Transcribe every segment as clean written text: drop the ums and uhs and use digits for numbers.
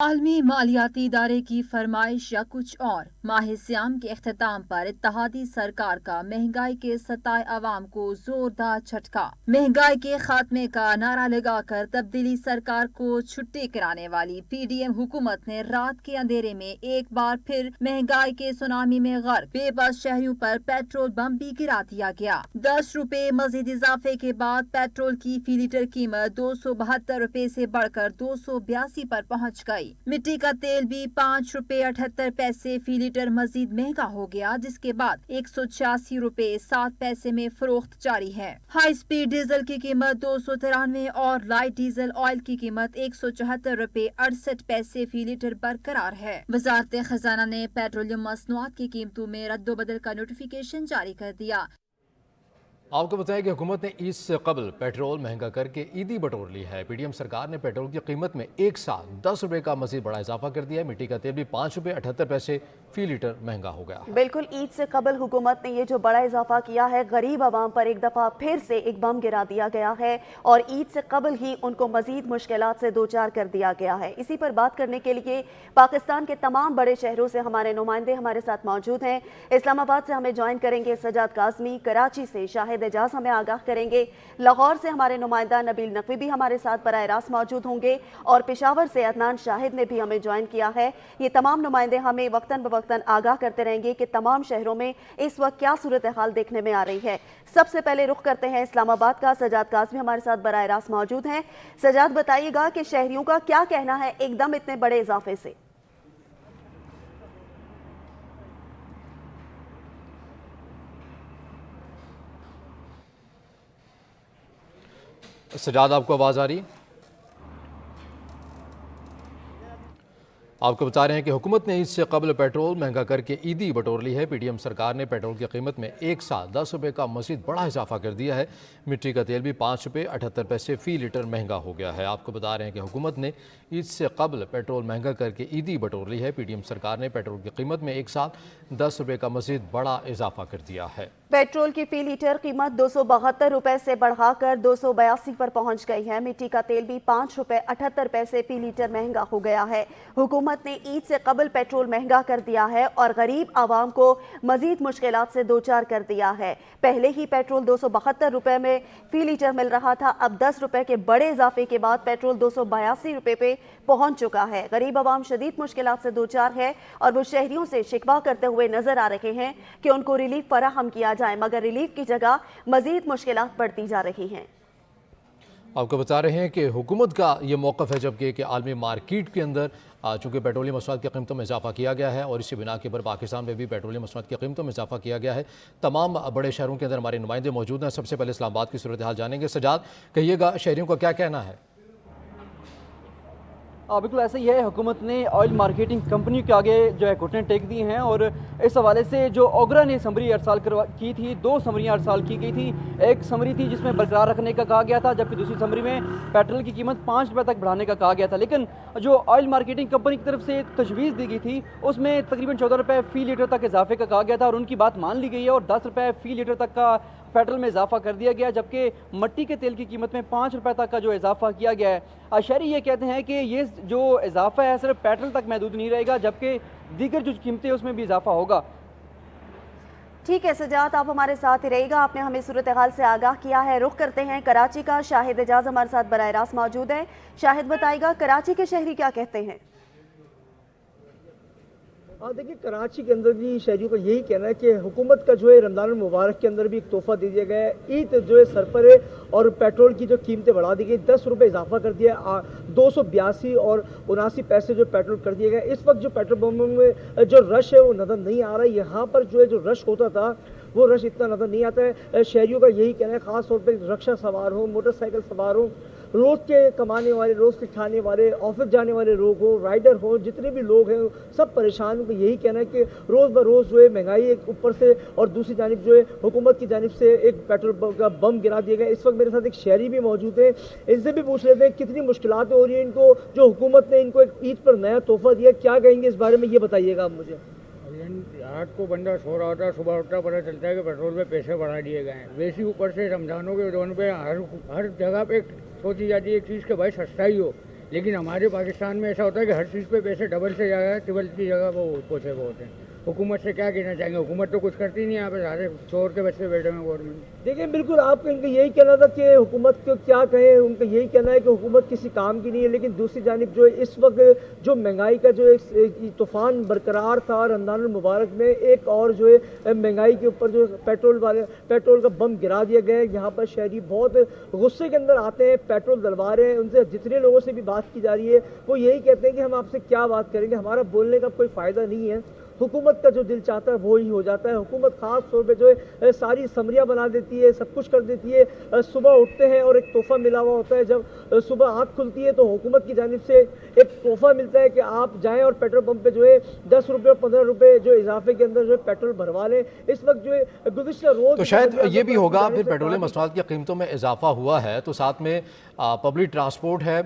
आलमी मालियाती इदारे की फरमाइश या कुछ और। माह सियाम के अख्ताम पर इत्तेहादी सरकार का महंगाई के सताए अवाम को जोरदार झटका। महंगाई के खात्मे का नारा लगाकर तब्दीली सरकार को छुट्टी कराने वाली PDM हुकूमत ने रात के अंधेरे में एक बार फिर महंगाई के सुनामी में गर्क बेबस शहरियों पर पेट्रोल बम भी गिरा दिया गया। 10 रुपए मजीद इजाफे के बाद पेट्रोल की फी लीटर कीमत 272 रुपए से बढ़कर 282 पर पहुँच गई। मिट्टी का तेल भी 5 रुपए 78 पैसे फी लीटर मजीद महंगा हो गया, जिसके बाद 186 रुपए 7 पैसे में फरोख्त जारी है। हाई स्पीड डीजल की कीमत 293 और लाइट डीजल ऑयल की कीमत 174 रुपए 68 पैसे फी लीटर बरकरार है। वजारत खजाना ने पेट्रोलियम मसनूआत की कीमतों में रद्दोबदल का नोटिफिकेशन जारी कर दिया। आपको बताएं कि हुकूमत ने ईद से कबल पेट्रोल महंगा करके ईदी बटोर ली है। PDM सरकार ने पेट्रोल की कीमत में एक साथ 10 रुपए का मजीद बड़ा इजाफा कर दिया है। मिट्टी का तेल भी 5 रुपए 78 पैसे फी लीटर महंगा हो गया। बिल्कुल, ईद से कबल हुकूमत ने ये जो बड़ा इजाफा किया है, गरीब आवाम पर एक दफ़ा फिर से एक बम गिरा दिया गया है और ईद से कबल ही उनको मजीद मुश्किलात से दो चार कर दिया गया है। इसी पर बात करने के लिए पाकिस्तान के तमाम बड़े शहरों से हमारे नुमाइंदे हमारे साथ मौजूद हैं। इस्लामाबाद से हमें ज्वाइन करेंगे सजाद काज़मी, कराची से शाहिद एजाज हमें आगाह करेंगे, लाहौर से हमारे नुमाइंदा नबील नकवी भी हमारे साथ बराह रास्त मौजूद होंगे और पेशावर से अदनान शाहिद ने भी हमें ज्वाइन किया है। ये तमाम नुमाइंदे हमें वक्तन बवक्तन आगाह करते रहेंगे कि तमाम शहरों में इस वक्त क्या सूरत हाल देखने में आ रही है। सबसे पहले रुख करते हैं इस्लामाबाद का। सजाद काज़मी हमारे साथ बराह रास्त मौजूद हैं। सजाद, बताइएगा कि शहरियों का क्या कहना है एकदम इतने बड़े इजाफे से? सजाद, आपको आवाज़ आ रही? आपको बता रहे हैं कि हुकूमत ने इससे कबल पेट्रोल महंगा करके ईदी बटोर ली है। PDM सरकार ने पेट्रोल की कीमत में एक साथ 10 रुपए का मजीद बड़ा इजाफा कर दिया है। मिट्टी का तेल भी 5 रुपए 78 पैसे फी लीटर महंगा हो गया है। आपको बता रहे हैं कि हुकूमत ने ईद से कबल पेट्रोल महंगा करके ईदी बटोर ली है। PDM सरकार ने पेट्रोल की कीमत में एक साथ 10 रुपए का मजीद बड़ा इजाफा कर दिया है। पेट्रोल की फी लीटर कीमत 272 रुपए से बढ़ाकर 282 पर पहुंच गई है। मिट्टी का तेल भी 5 रुपए 78 पैसे फी लीटर महंगा हो गया है। हुकूमत ने ईद से कबल पेट्रोल महंगा कर दिया है और गरीब आवाम को मजीद मुश्किलात से दो चार कर दिया है। पहले ही पेट्रोल 272 रुपए में फी लीटर मिल रहा था, अब 10 रुपए के बड़े इजाफे के बाद पेट्रोल 282 रुपए पे पहुंच चुका है। गरीब आवाम शदीद मुश्किलात से दो चार है और वो शहरियों से शिकवा करते हुए नजर आ रहे हैं कि उनको रिलीफ फराहम किया जाए, मगर रिलीफ की जगह मजीद मुश्किलात बढ़ती जा रही हैं। आपको बता रहे हैं कि हुकूमत का ये मौक़िफ़ है जबकि कि आलमी मार्केट के अंदर चूँकि पेट्रोलियम मसनूआत की कीमतों में इजाफा किया गया है और इसी बिना के ऊपर पाकिस्तान में भी पेट्रोलियम मसनूआत की कीमतों में इजाफा किया गया है। तमाम बड़े शहरों के अंदर हमारे नुमाइंदे मौजूद हैं। सबसे पहले इस्लामाबाद की सूरत हाल जानेंगे। सजाद, कहिएगा शहरियों का क्या कहना है? बिल्कुल ऐसा ही है। हुकूमत ने ऑयल मार्केटिंग कंपनी के आगे जो है घुटने टेक दिए हैं और इस हवाले से जो ओगरा ने समरी अरसाल की थी, 2 समरियाँ अरसाल की गई थी। एक समरी थी जिसमें बरकरार रखने का कहा गया था, जबकि दूसरी समरी में पेट्रोल की कीमत 5 रुपये तक बढ़ाने का कहा गया था। लेकिन जो ऑयल मार्केटिंग कंपनी की तरफ से तजवीज़ दी गई थी उसमें तकरीबन 14 रुपये फ़ी लीटर तक इजाफे का कहा गया था और उनकी बात मान ली गई है और 10 रुपये फ़ी लीटर तक का पेट्रोल में इजाफा कर दिया गया, जबकि मट्टी के तेल की कीमत में 5 रुपये तक का जो इजाफा किया गया है। शहरी ये कहते हैं कि ये जो इजाफा है सिर्फ पेट्रोल तक महदूद नहीं रहेगा, जबकि दीगर जो कीमतें उसमें भी इजाफा होगा। ठीक है सजाद, आप हमारे साथ ही रहेगा। आपने हमें सूरत हाल से आगाह किया है। रुख करते हैं कराची का। शाहिद एजाज हमारे साथ बराह रास्त मौजूद है। शाहिद, बताइएगा कराची के शहरी क्या कहते हैं? देखिए, कराची के अंदर भी शहरियों का यही कहना है कि हुकूमत का जो है रमज़ान मुबारक के अंदर भी एक तोहफा दे दिया गया है। ईद जो है सर पर है और पेट्रोल की जो कीमतें बढ़ा दी गई, 10 रुपये इजाफा कर दिया, 282 और 79 पैसे जो पेट्रोल कर दिए गए। इस वक्त जो पेट्रोल पंपों में जो रश है वो नज़र नहीं आ रहा है। यहाँ पर जो है जो रश होता था वो रश इतना नज़र नहीं आता है। शहरियों का यही कहना है, ख़ास तौर पर रिक्शा सवार हो, मोटरसाइकिल सवार हो, रोज़ के कमाने वाले, रोज़ के खाने वाले, ऑफिस जाने वाले लोग हो, राइडर हो, जितने भी लोग हैं सब परेशान। उनको यही कहना है कि रोज़ ब रोज़ जो है महंगाई एक ऊपर से और दूसरी जानिब जो है हुकूमत की जानिब से एक पेट्रोल का बम गिरा दिया गया। इस वक्त मेरे साथ एक शहरी भी मौजूद है, इनसे भी पूछ लेते हैं कितनी मुश्किलात हो रही है इनको, जो हुकूमत ने इनको एक ईद पर नया तोहफा दिया, क्या कहेंगे इस बारे में, ये बताइएगा आप मुझे। रात को बंदा सो रहा होता, सुबह उठता पता चलता है कि पेट्रोल पे पैसे बढ़ा दिए गए हैं। वैसे ऊपर से रमजानों के दौरान पे हर जगह पे सोची जाती है एक चीज़ के भाई सस्ता ही हो, लेकिन हमारे पाकिस्तान में ऐसा होता है कि हर चीज़ पे पैसे डबल से ज़्यादा ट्रिपल की जगह वो पोछे वो होते हैं। हुकूमत से क्या कहना चाहेंगे? हुकूमत तो कुछ करती नहीं, यहाँ पे सारे चोर के बच्चे बैठे हुए गवर्नमेंट। देखिए बिल्कुल आपका इनका यही कहना था कि हुकूमत को क्या कहें, उनका यही कहना है कि हुकूमत किसी काम की नहीं है। लेकिन दूसरी जानिब जो है इस वक्त जो महंगाई का जो एक तूफान बरकरार था रमज़ान मुबारक में, एक और जो है महंगाई के ऊपर जो पेट्रोल का बम गिरा दिया गया है। यहाँ पर शहरी बहुत गुस्से के अंदर आते हैं, पेट्रोल डलवा रहे हैं। उनसे जितने लोगों से भी बात की जा रही है वो यही कहते हैं कि हम आपसे क्या बात करेंगे, हमारा बोलने का कोई फ़ायदा नहीं है। हुकूमत का जो दिल चाहता है वो ही हो जाता है। हुकूमत ख़ास तौर पे जो है सारी समरियाँ बना देती है, सब कुछ कर देती है। सुबह उठते हैं और एक तोहफ़ा मिला हुआ होता है, जब सुबह आँख खुलती है तो हुकूमत की जानिब से एक तोहफ़ा मिलता है कि आप जाएँ और पेट्रोल पंप पे जो है 10 रुपये और 15 रुपये जो इजाफे के अंदर जो है पेट्रोल भरवा लें। इस वक्त जो है गुज़िश्ता रोज़ तो शायद ये भी होगा, फिर पेट्रोलियम मसनूआत की कीमतों में इजाफा हुआ है तो साथ में पब्लिक ट्रांसपोर्ट है,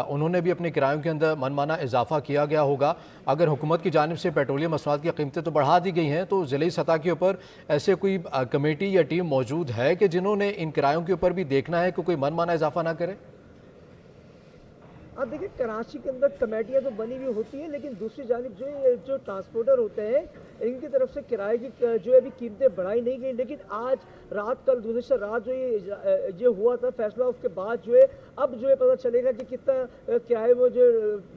उन्होंने भी अपने किरायों के अंदर मनमाना इजाफा किया गया होगा। अगर हुकूमत की जानिब से पेट्रोलियम मसनूआत की कीमतें तो बढ़ा दी गई हैं, तो ज़िली सतह के ऊपर ऐसे कोई कमेटी या टीम मौजूद है कि जिन्होंने इन किरायों के ऊपर भी देखना है कि कोई मनमाना इजाफा ना करे? अब देखिए कराची के अंदर कमेटियाँ तो बनी हुई होती हैं, लेकिन दूसरी जानिब जो ट्रांसपोर्टर होते हैं इनकी तरफ से किराए की जो है अभी कीमतें बढ़ाई नहीं गई। लेकिन आज रात कल गुज़िश्ता रात जो ये हुआ था फैसला, उसके बाद जो है अब जो है पता चलेगा कि कितना किराए वो जो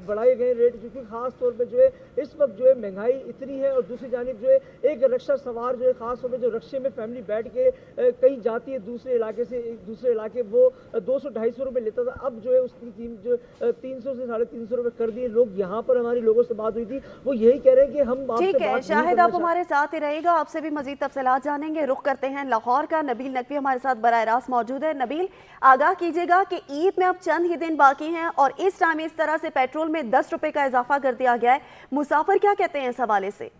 बढ़ाए गए रेट, क्योंकि ख़ास तौर पे जो है इस वक्त जो है महंगाई इतनी है। और दूसरी जानिब जो है एक रक्षा सवार जो है ख़ास तौर पर जो रक्शे में फैमिली बैठ के कहीं जाती है दूसरे इलाके से दूसरे इलाके, वो 200-250 रुपये लेता था, अब जो है उसकी कीमत जो 300 से 350 रुपये कर दिए। लोग यहाँ पर हमारी लोगों से बात हुई थी, वो यही कह रहे हैं कि हम ठीक है शाहिद, आप हमारे साथ ही रहेगा, आपसे भी मजीद तफसीलात जानेंगे। रुख करते हैं लाहौर का, नबील नकवी हमारे साथ बराह रास्त मौजूद है। नबील, आगाह कीजिएगा कि ईद में अब चंद ही दिन बाकी हैं और इस टाइम इस तरह से पेट्रोल में 10 रुपये का इजाफा कर दिया गया है, मुसाफिर क्या कहते हैं इस हवाले से?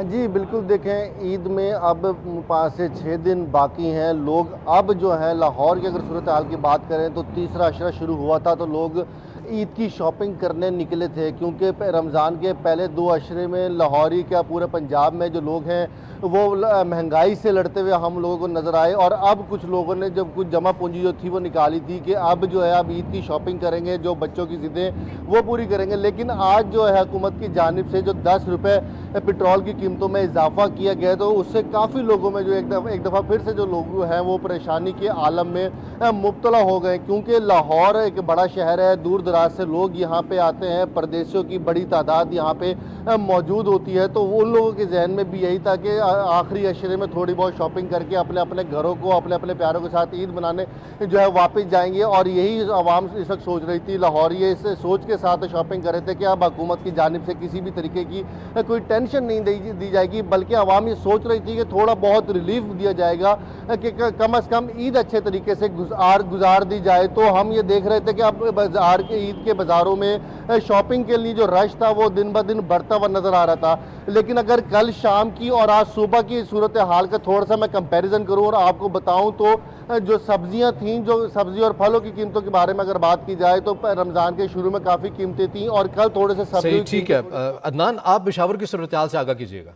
जी बिल्कुल, देखें ईद में अब 5 से 6 दिन बाकी हैं। लोग अब जो है लाहौर की अगर सूरत हाल की बात करें तो तीसरा अशरा शुरू हुआ था तो लोग ईद की शॉपिंग करने निकले थे, क्योंकि रमज़ान के पहले 2 अशरे में लाहौरी क्या पूरे पंजाब में जो लोग हैं वो महंगाई से लड़ते हुए हम लोगों को नज़र आए। और अब कुछ लोगों ने जब कुछ जमा पूंजी जो थी वो निकाली थी कि अब जो है अब ईद की शॉपिंग करेंगे, जो बच्चों की ज़िद्दें वो पूरी करेंगे। लेकिन आज जो है हुकूमत की जानिब से जो 10 रुपये पेट्रोल की कीमतों में इजाफा किया गया तो उससे काफ़ी लोगों में जो एक दफ़ा फिर से जो लोग हैं वो परेशानी के आलम में मुब्तला हो गए, क्योंकि लाहौर एक बड़ा शहर है, दूर दराज से लोग यहाँ पे आते हैं, परदेशियों की बड़ी तादाद यहाँ पे मौजूद होती है। तो उन लोगों के जहन में भी यही था कि आखिरी अशरे में थोड़ी बहुत शॉपिंग करके अपने अपने घरों को अपने अपने प्यारों के साथ ईद मनाने जो है वापस जाएंगे। और यही आवाम इस वक्त सोच रही थी, लाहौरी इस सोच के साथ शॉपिंग कर रहे थे कि अब हुकूमत की जानिब से किसी भी तरीके की कोई टेंशन नहीं दी जाएगी, बल्कि आवाम ये सोच रही थी कि थोड़ा बहुत रिलीफ दिया जाएगा कि कम अज़ कम ईद अच्छे तरीके से गुजार दी जाए। तो हम ये देख रहे थे कि अब बाजार के ईद के बाज़ारों में शॉपिंग के लिए जो रश था वो दिन ब दिन बढ़ता हुआ नज़र आ रहा था। लेकिन अगर कल शाम की और आज सुबह की सूरत हाल का थोड़ा सा मैं कंपैरिजन करूं और आपको बताऊं तो जो सब्जियां थीं, जो सब्जी और फलों की कीमतों के बारे में अगर बात की जाए तो रमज़ान के शुरू में काफ़ी कीमतें थीं और कल थोड़े से सब्जी। ठीक है अदनान, आप पेशावर की सूरत हाल से आगाह कीजिएगा।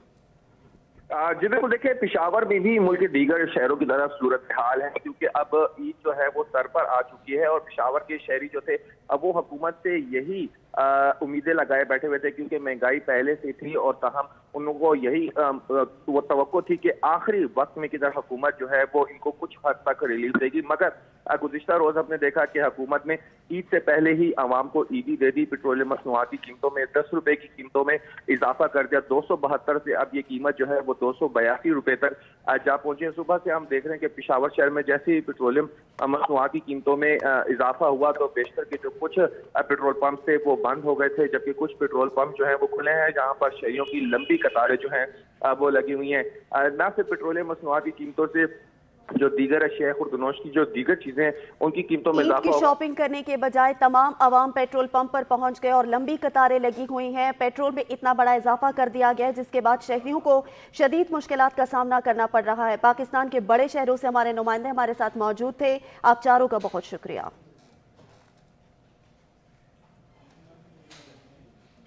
जी बिल्कुल, देखिए पेशावर में भी मुल्क के दीगर शहरों की तरह सूरत हाल है, क्योंकि अब ईद जो है वो सर पर आ चुकी है और पेशावर के शहरी जो थे अब वो हुकूमत से यही उम्मीदें लगाए बैठे हुए थे, क्योंकि महंगाई पहले से थी और तहम उन लोगों को यही वो तवक्को थी कि आखिरी वक्त में किधर हुकूमत जो है वो इनको कुछ हद तक रिलीफ देगी। मगर गुज़िश्ता रोज़ हमने देखा कि हुकूमत ने ईद से पहले ही आवाम को ईदी दे दी। पेट्रोलियम मसनूआत की कीमतों में 10 रुपये की कीमतों में इजाफा कर दिया, 272 से अब ये कीमत जो है वो 282 रुपये तक जा पहुंची है। सुबह से हम देख रहे हैं कि पेशावर शहर में जैसे ही पेट्रोलियम मसनूआत की कीमतों में इजाफा हुआ तो बेशतर के जो कुछ पेट्रोल पंप थे वो बंद हो गए थे, जबकि कुछ पेट्रोल पंप जो है वो खुले हैं, जहां पर शहरियों की लंबी कतारें जो हैं वो लगी हुई हैं। न सिर्फ पेट्रोलियम मसनूआत की कीमतों से जो दीगर अशिया खुर्दनोश की जो दीगर चीजें हैं उनकी कीमतों में इजाफा। शॉपिंग करने के बजाय तमाम आवाम पेट्रोल पंप पर पहुंच गए और लंबी कतारें लगी हुई हैं। पेट्रोल में इतना बड़ा इजाफा कर दिया गया है जिसके बाद शहरियों को शदीद मुश्किलात का सामना करना पड़ रहा है। पाकिस्तान के बड़े शहरों से हमारे नुमाइंदे हमारे साथ मौजूद थे, आप चारों का बहुत शुक्रिया।